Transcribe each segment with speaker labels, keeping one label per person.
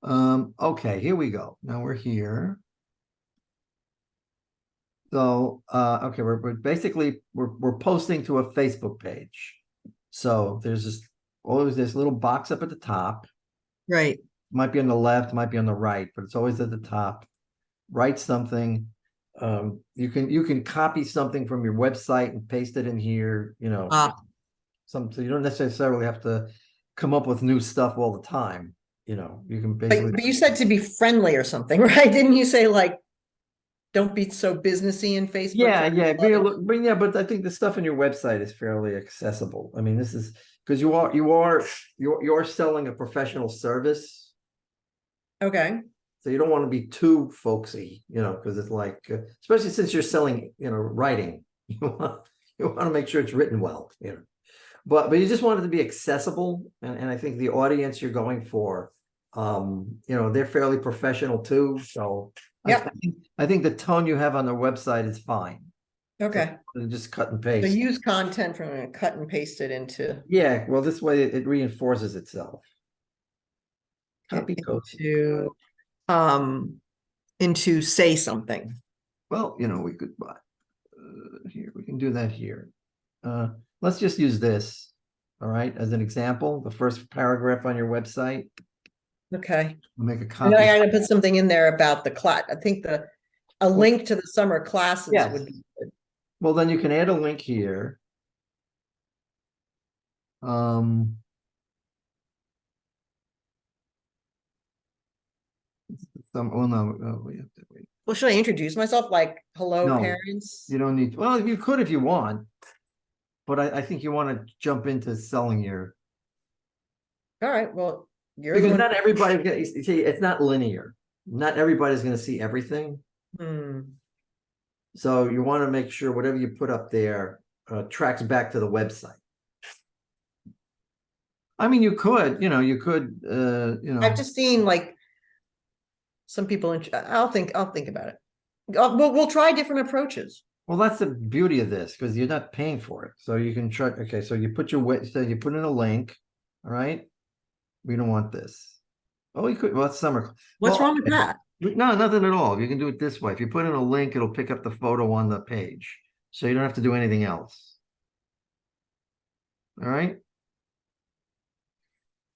Speaker 1: Okay, here we go. Now we're here. So, okay, we're basically we're posting to a Facebook page. So there's this always this little box up at the top.
Speaker 2: Right.
Speaker 1: Might be on the left, might be on the right, but it's always at the top. Write something. You can copy something from your website and paste it in here, so you don't necessarily have to come up with new stuff all the time. You can basically
Speaker 2: But you said to be friendly or something, right? Didn't you say like, don't be so businessy in Facebook?
Speaker 1: Yeah, yeah, but I think the stuff on your website is fairly accessible. I mean, this is because you're selling a professional service,
Speaker 2: Okay.
Speaker 1: so you don't want to be too folksy, because it's like, especially since you're selling, writing, you want to make sure it's written well. But you just want it to be accessible, and I think the audience you're going for, they're fairly professional too. So
Speaker 2: Yeah.
Speaker 1: I think the tone you have on the website is fine.
Speaker 2: Okay.
Speaker 1: So just cut and
Speaker 2: So
Speaker 1: paste.
Speaker 2: use content from it, cut and paste it
Speaker 1: Yeah, well, this way it reinforces itself. Copy code.
Speaker 2: into into say something.
Speaker 1: Well, we could here we can do that here. Let's just use this, all right, as an example. The first paragraph on your website.
Speaker 2: Okay.
Speaker 1: We'll make a
Speaker 2: And
Speaker 1: copy.
Speaker 2: I got to put something in there about the class. I think a link to the summer classes
Speaker 1: Yes.
Speaker 2: would be good.
Speaker 1: Well, then you can add a link here. No, we have to wait.
Speaker 2: Well, should I introduce myself? Like, hello,
Speaker 1: No,
Speaker 2: parents?
Speaker 1: you don't need. Well, you could if you want, but I think you want to jump into selling your.
Speaker 2: All right. Well, you're the
Speaker 1: Because
Speaker 2: one.
Speaker 1: not everybody. See, it's not linear. Not everybody's going to see everything. So you want to make sure whatever you put up there tracks back to the website. I mean, you could.
Speaker 2: I've just seen like some people. I'll think about it. We'll try different approaches.
Speaker 1: Well, that's the beauty of this because you're not paying for it. So you can try. Okay, so you put you put in a link. All right. We don't want this. Oh, you could. Well, it's summer.
Speaker 2: What's wrong with that?
Speaker 1: No, nothing at all. You can do it this way. If you put in a link, it'll pick up the photo on the page. So you don't have to do anything else. All right.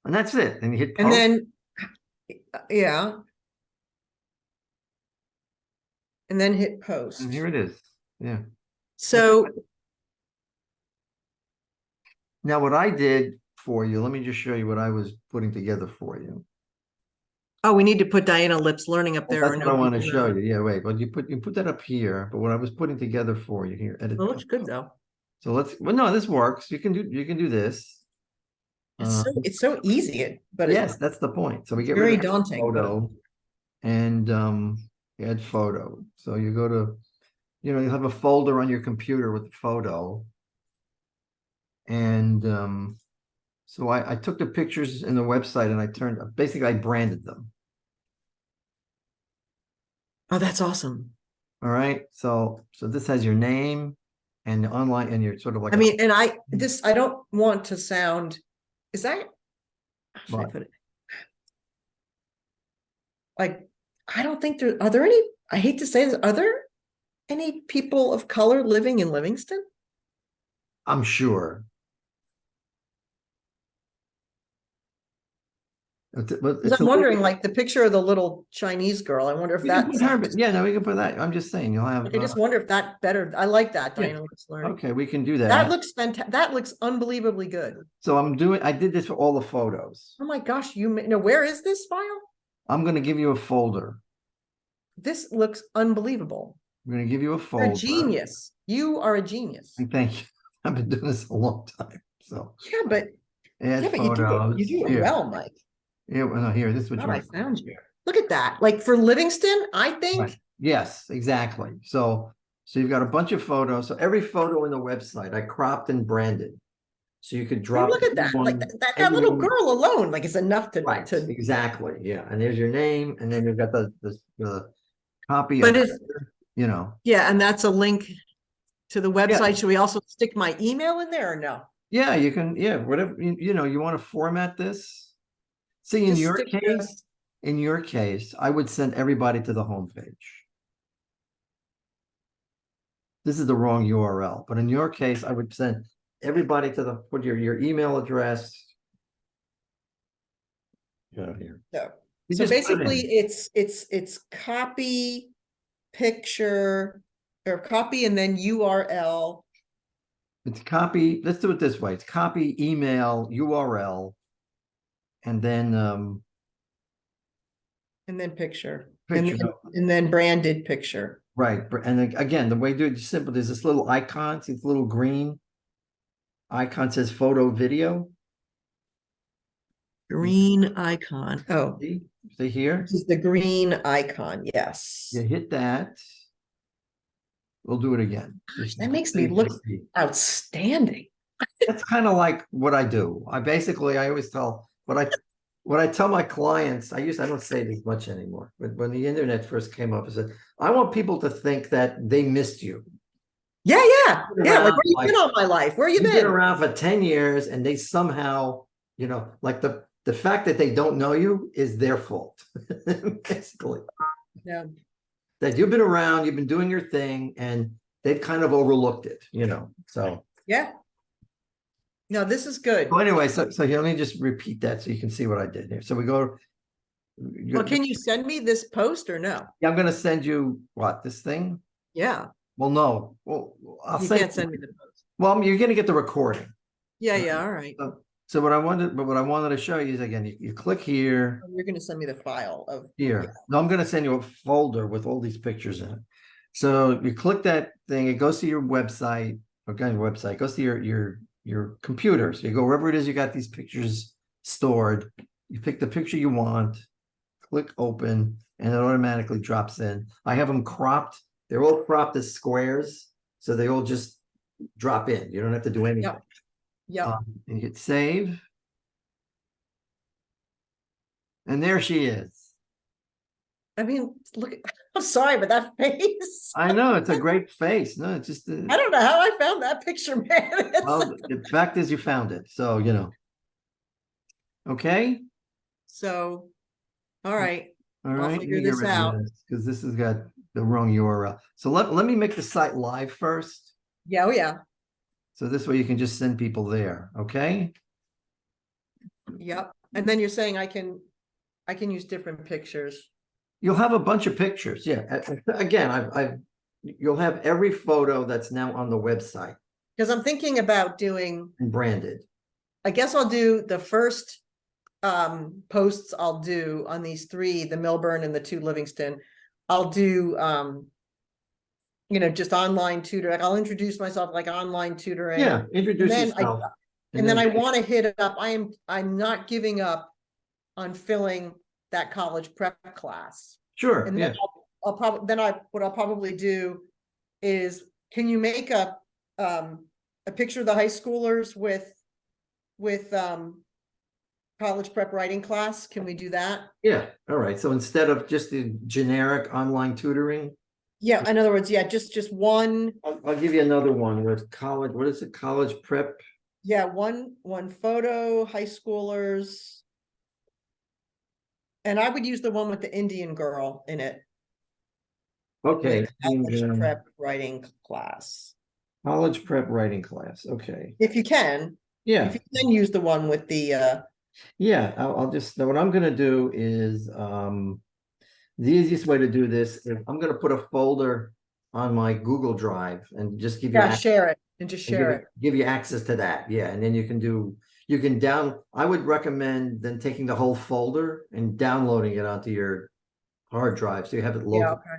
Speaker 1: And that's it. And you hit post.
Speaker 2: And then, yeah. And then hit post.
Speaker 1: And here it is. Yeah.
Speaker 2: So
Speaker 1: now what I did for you, let me just show you what I was putting together for you.
Speaker 2: oh, we need to put Diana Lips Learning up there.
Speaker 1: That's what I want to show you. Yeah, wait, but you put that up here. But what I was putting together for you here, edit.
Speaker 2: It looks good though.
Speaker 1: So no, this works. You can do this.
Speaker 2: It's so easy, but
Speaker 1: yes, that's the point. So we get
Speaker 2: very
Speaker 1: rid of
Speaker 2: daunting.
Speaker 1: Photo and add photo. So you go to, you have a folder on your computer with the photo. And so I took the pictures in the website and I branded them.
Speaker 2: Oh, that's awesome.
Speaker 1: All right. So this has your name and online, and you're sort of like.
Speaker 2: I mean, and I don't want to sound. Is that? How should I put it? Like, I don't think are there any. I hate to say this. Are there any people of color living in Livingston?
Speaker 1: I'm sure.
Speaker 2: I'm wondering, like the picture of the little Chinese girl. I wonder if that's.
Speaker 1: Yeah, no, we can put that. I'm just saying you'll have.
Speaker 2: I just wonder if that better. I like that.
Speaker 1: Yeah.
Speaker 2: Diana Lips Learning.
Speaker 1: Okay, we can do that.
Speaker 2: That looks fantastic. That looks unbelievably good.
Speaker 1: So I did this for all the photos.
Speaker 2: Oh my gosh, where is this file?
Speaker 1: I'm going to give you a folder.
Speaker 2: This looks unbelievable.
Speaker 1: I'm going to give you a folder.
Speaker 2: You're a genius. You are a genius.
Speaker 1: Thank you. I've been doing this a long time. So
Speaker 2: yeah, but
Speaker 1: photos.
Speaker 2: you do it well, Mike.
Speaker 1: Yeah, well, no, here, this is what
Speaker 2: I found you. Look at that. Like for Livingston, I think.
Speaker 1: Right. Yes, exactly. So you've got a bunch of photos. So every photo in the website, I cropped and branded. So you could drop.
Speaker 2: Look at that. Like that little girl alone, like it's enough to.
Speaker 1: Right. Exactly. Yeah. And there's your name, and then you've got the copy.
Speaker 2: But it's,
Speaker 1: Yeah,
Speaker 2: and that's a link to the website. Yeah. Should we also stick my email in there or no?
Speaker 1: Yeah, you can. Yeah, whatever you want to format this. See, in your case, in your case, I would send everybody to the homepage. This is the wrong URL, but in your case, I would send everybody to the, put your email address. Go here.
Speaker 2: So,
Speaker 1: You
Speaker 2: so
Speaker 1: just put it
Speaker 2: basically
Speaker 1: in.
Speaker 2: it's copy, picture, or copy and then URL.
Speaker 1: It's copy, let's do it this way. It's copy, email, URL, and then
Speaker 2: And then picture.
Speaker 1: picture.
Speaker 2: And then branded picture.
Speaker 1: Right. And then, again, the way to do it is simple. There's this little icon, see this little green icon says photo video.
Speaker 2: Green icon. Oh,
Speaker 1: See here?
Speaker 2: this is the green icon. Yes.
Speaker 1: You hit that. We'll do it again.
Speaker 2: That makes me look outstanding.
Speaker 1: That's kind of like what I do. I always tell what I tell my clients, I don't say this much anymore, but when the internet first came up, I said, I want people to think that they missed you.
Speaker 2: Yeah. Like, where you been all my life? Where you
Speaker 1: You've
Speaker 2: been?
Speaker 1: been around for 10 years and they somehow, like the fact that they don't know you is their fault, basically.
Speaker 2: Yeah.
Speaker 1: That you've been around, you've been doing your thing, and they've kind of overlooked it, so.
Speaker 2: Yeah. No, this is good.
Speaker 1: So anyway, so here, let me just repeat that so you can see what I did here. So we go.
Speaker 2: Well, can you send me this post or no?
Speaker 1: Yeah, I'm going to send you this thing?
Speaker 2: Yeah.
Speaker 1: Well, no. Well,
Speaker 2: You can't send me the post.
Speaker 1: Well, you're going to get the recording.
Speaker 2: Yeah. All right.
Speaker 1: So what I wanted to show you is, again, you click here.
Speaker 2: You're going to send me the file of
Speaker 1: here. Yeah. No, I'm going to send you a folder with all these pictures in it. So you click that thing, it goes to your website, it goes to your computer. So you go wherever it is, you got these pictures stored. You pick the picture you want, click open, and it automatically drops in. I have them cropped. They're all cropped as squares, so they all just drop in. You don't have to do anything.
Speaker 2: Yeah.
Speaker 1: And hit save. And there she is.
Speaker 2: I mean, look, I'm sorry, but that face.
Speaker 1: I know, it's a great face. No, it's just.
Speaker 2: I don't know how I found that picture, man.
Speaker 1: Well, the fact is you found it. So, Okay.
Speaker 2: So, all right.
Speaker 1: All right.
Speaker 2: I'll figure this out.
Speaker 1: Because this has got the wrong URL. So let me make the site live first.
Speaker 2: Yeah. Oh, yeah.
Speaker 1: So this way you can just send people there. Okay.
Speaker 2: Yep. And then you're saying I can use different pictures.
Speaker 1: You'll have a bunch of pictures. Yeah. Again, you'll have every photo that's now on the website.
Speaker 2: Because I'm thinking about doing
Speaker 1: branded.
Speaker 2: I guess I'll do the first posts I'll do on these three, the Milburn and the 2 Livingston. I'll do just online tutoring. I'll introduce myself like online tutoring.
Speaker 1: Yeah, introduce yourself.
Speaker 2: And then I want to hit it up. I'm not giving up on filling that college prep class.
Speaker 1: Sure.
Speaker 2: And then what I'll probably do is, can you make a picture of the high schoolers with college prep writing class? Can we do that?
Speaker 1: Yeah. All right. So instead of just the generic online tutoring.
Speaker 2: Yeah. In other words, yeah, just one.
Speaker 1: I'll give you another one with college. What is it? College prep.
Speaker 2: Yeah. One photo, high schoolers. And I would use the one with the Indian girl in it.
Speaker 1: Okay.
Speaker 2: College prep writing class.
Speaker 1: College prep writing class. Okay.
Speaker 2: If you can.
Speaker 1: Yeah.
Speaker 2: If you can use the one with the
Speaker 1: yeah, I'll just, what I'm going to do is the easiest way to do this is I'm going to put a folder on my Google Drive and just give you
Speaker 2: share it and just share it.
Speaker 1: Give you access to that. Yeah. And then I would recommend then taking the whole folder and downloading it onto your hard drive. So you have it local.
Speaker 2: Yeah, okay.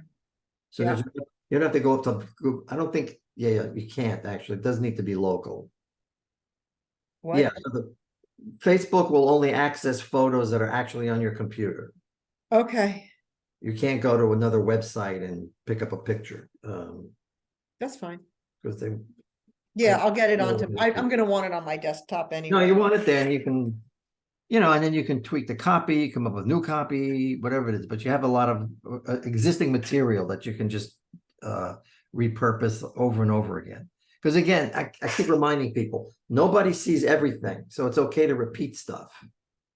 Speaker 1: So you don't have to go up to Google. I don't think, you can't actually. It does need to be local.
Speaker 2: What?
Speaker 1: Yeah. So Facebook will only access photos that are actually on your computer.
Speaker 2: Okay.
Speaker 1: You can't go to another website and pick up a picture.
Speaker 2: That's fine.
Speaker 1: Because
Speaker 2: I'll get it onto. I'm going to want it on my desktop anyway.
Speaker 1: No, you want it there, and you can, and then you can tweak the copy, come up with new copy, whatever it is. But you have a lot of existing material that you can just repurpose over and over again. Because again, I keep reminding people, nobody sees everything, so it's okay to repeat stuff.